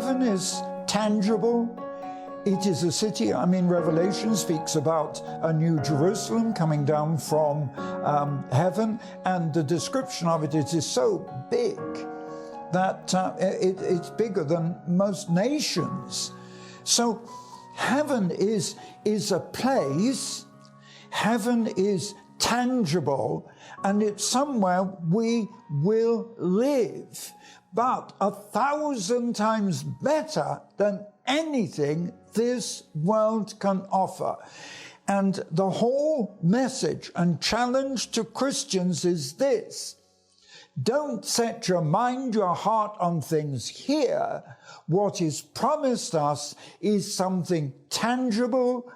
Heaven is tangible. It is a city. I mean, Revelation speaks about a new Jerusalem coming down from heaven, and the description of it is so big that it's bigger than most nations. So heaven is a place, heaven is tangible, and it's somewhere we will live, but 1,000 times better than anything this world can offer. And the whole message and challenge to Christians is this: don't set your mind, your heart on things here. What is promised us is something tangible,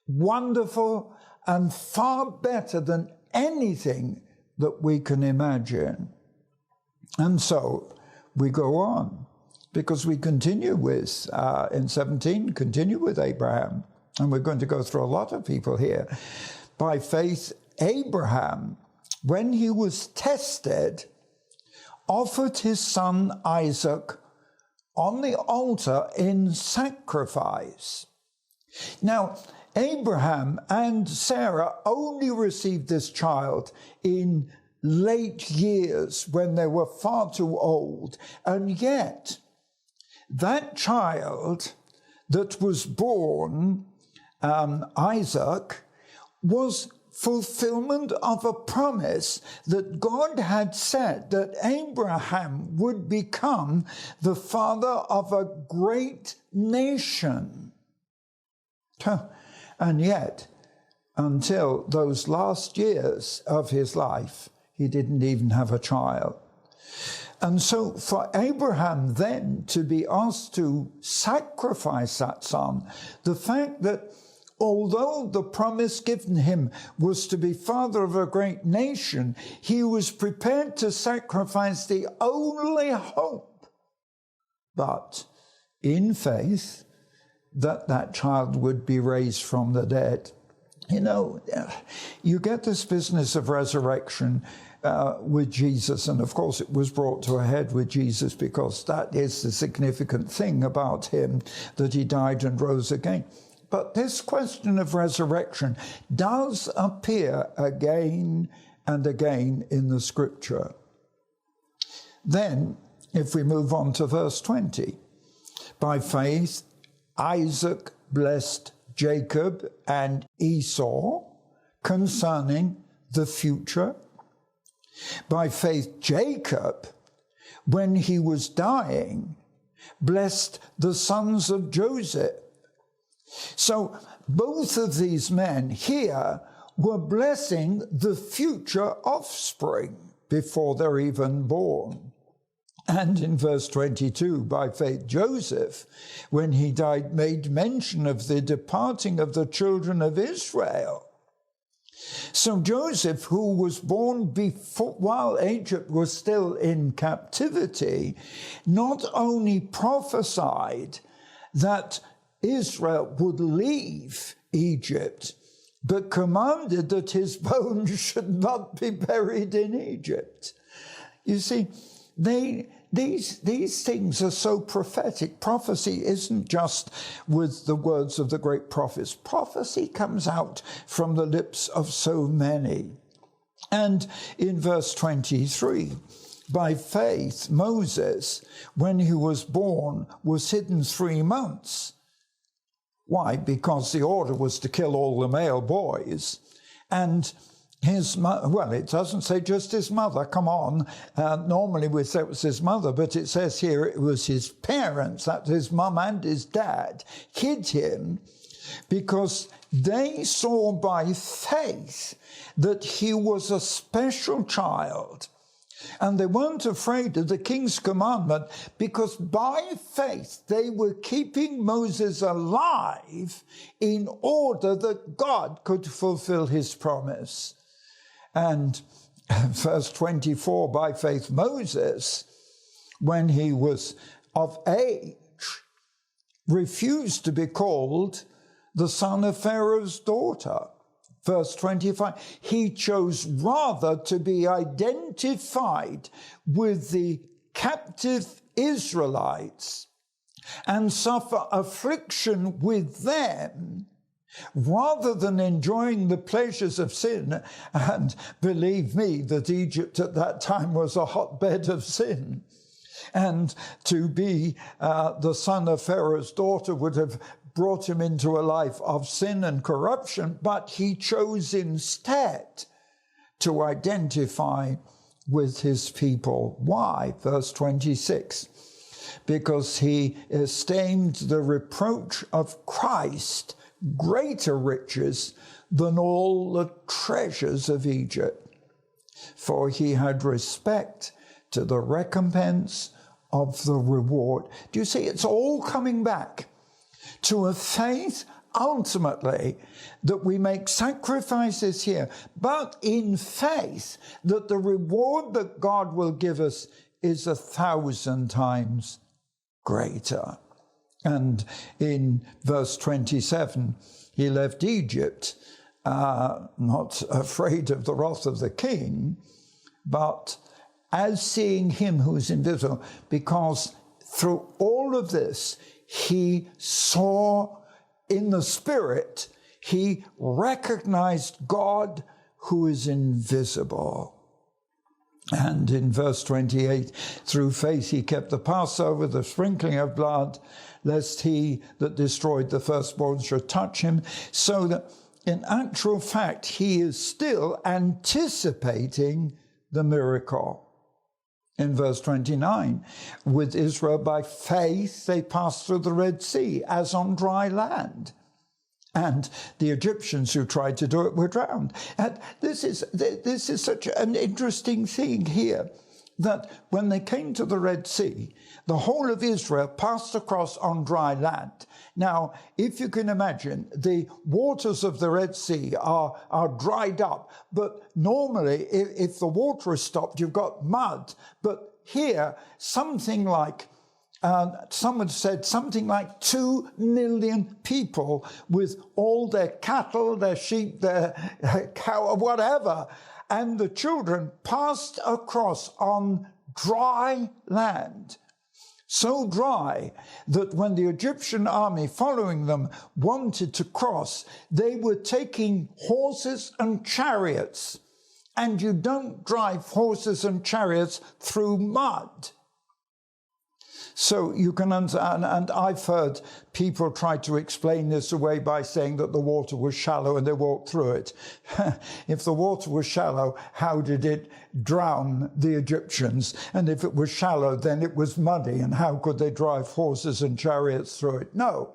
wonderful, and far better than anything that we can imagine. And so we go on, because we continue with, in 17, continue with Abraham. And we're going to go through a lot of people here. By faith, Abraham, when he was tested, offered his son Isaac on the altar in sacrifice. Now, Abraham and Sarah only received this child in late years when they were far too old. And yet, that child that was born, Isaac, was fulfillment of a promise that God had said that Abraham would become the father of a great nation. And yet, until those last years of his life, he didn't even have a child. And so for Abraham then to be asked to sacrifice that son, the fact that although the promise given him was to be father of a great nation, he was prepared to sacrifice the only hope, but in faith, that that child would be raised from the dead. You know, you get this business of resurrection with Jesus, and of course it was brought to a head with Jesus because that is the significant thing about him, that he died and rose again. But this question of resurrection does appear again and again in the scripture. Then, if we move on to verse 20, by faith, Isaac blessed Jacob and Esau concerning the future. By faith, Jacob, when he was dying, blessed the sons of Joseph. So both of these men here were blessing the future offspring before they're even born. And in verse 22, by faith, Joseph, when he died, made mention of the departing of the children of Israel. So Joseph, who was born while Egypt was still in captivity, not only prophesied that Israel would leave Egypt, but commanded that his bones should not be buried in Egypt. You see, these things are so prophetic. Prophecy isn't just with the words of the great prophets. Prophecy comes out from the lips of so many. And in verse 23, by faith, Moses, when he was born, was hidden 3 months. Why? Because the order was to kill all the male boys. And his mother, well, it doesn't say just his mother, come on. Normally we say it was his mother, but it says here it was his parents, that his mum and his dad, hid him because they saw by faith that he was a special child. And they weren't afraid of the king's commandment because by faith they were keeping Moses alive in order that God could fulfill his promise. And verse 24, by faith Moses, when he was of age, refused to be called the son of Pharaoh's daughter. Verse 25, he chose rather to be identified with the captive Israelites and suffer affliction with them, rather than enjoying the pleasures of sin. And believe me, that Egypt at that time was a hotbed of sin. And to be the son of Pharaoh's daughter would have brought him into a life of sin and corruption, but he chose instead to identify with his people. Why? Verse 26. Because he esteemed the reproach of Christ greater riches than all the treasures of Egypt, for he had respect to the recompense of the reward. Do you see? It's all coming back to a faith, ultimately, that we make sacrifices here, but in faith that the reward that God will give us is 1,000 times greater. And in verse 27, he left Egypt, not afraid of the wrath of the king, but as seeing him who is invisible, because through all of this, he saw in the Spirit, he recognized God who is invisible. And in verse 28, through faith he kept the Passover, the sprinkling of blood, lest he that destroyed the firstborn should touch him. So that in actual fact, he is still anticipating the miracle. In verse 29, with Israel by faith they passed through the Red Sea as on dry land. And the Egyptians who tried to do it were drowned. And this is such an interesting thing here, that when they came to the Red Sea, the whole of Israel passed across on dry land. Now, if you can imagine, the waters of the Red Sea are dried up, but normally if the water is stopped, you've got mud. But here, something like someone said something like 2 million people with all their cattle, their sheep, their cow, whatever, and the children passed across on dry land. So dry that when the Egyptian army following them wanted to cross, they were taking horses and chariots. And you don't drive horses and chariots through mud. So you can understand, and I've heard people try to explain this away by saying that the water was shallow and they walked through it. If the water was shallow, how did it drown the Egyptians? And if it was shallow, then it was muddy, and how could they drive horses and chariots through it? No,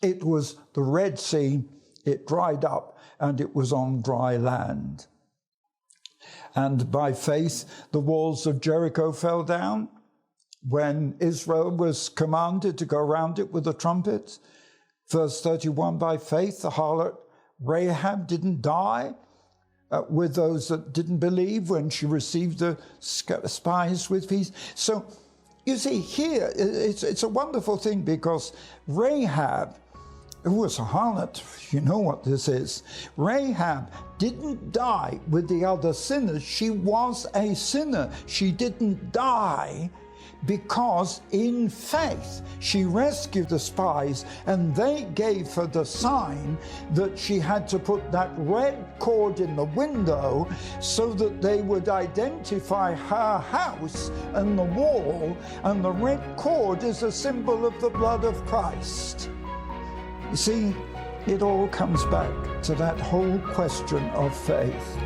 it was the Red Sea, it dried up, and it was on dry land. And by faith, the walls of Jericho fell down when Israel was commanded to go around it with a trumpet. Verse 31, by faith, the harlot Rahab didn't die with those that didn't believe when she received the spies with peace. So you see here, it's a wonderful thing, because Rahab, who was a harlot, you know what this is. Rahab didn't die with the other sinners. She was a sinner. She didn't die because in faith she rescued the spies, and they gave her the sign that she had to put that red cord in the window so that they would identify her house and the wall, and the red cord is a symbol of the blood of Christ. You see, it all comes back to that whole question of faith.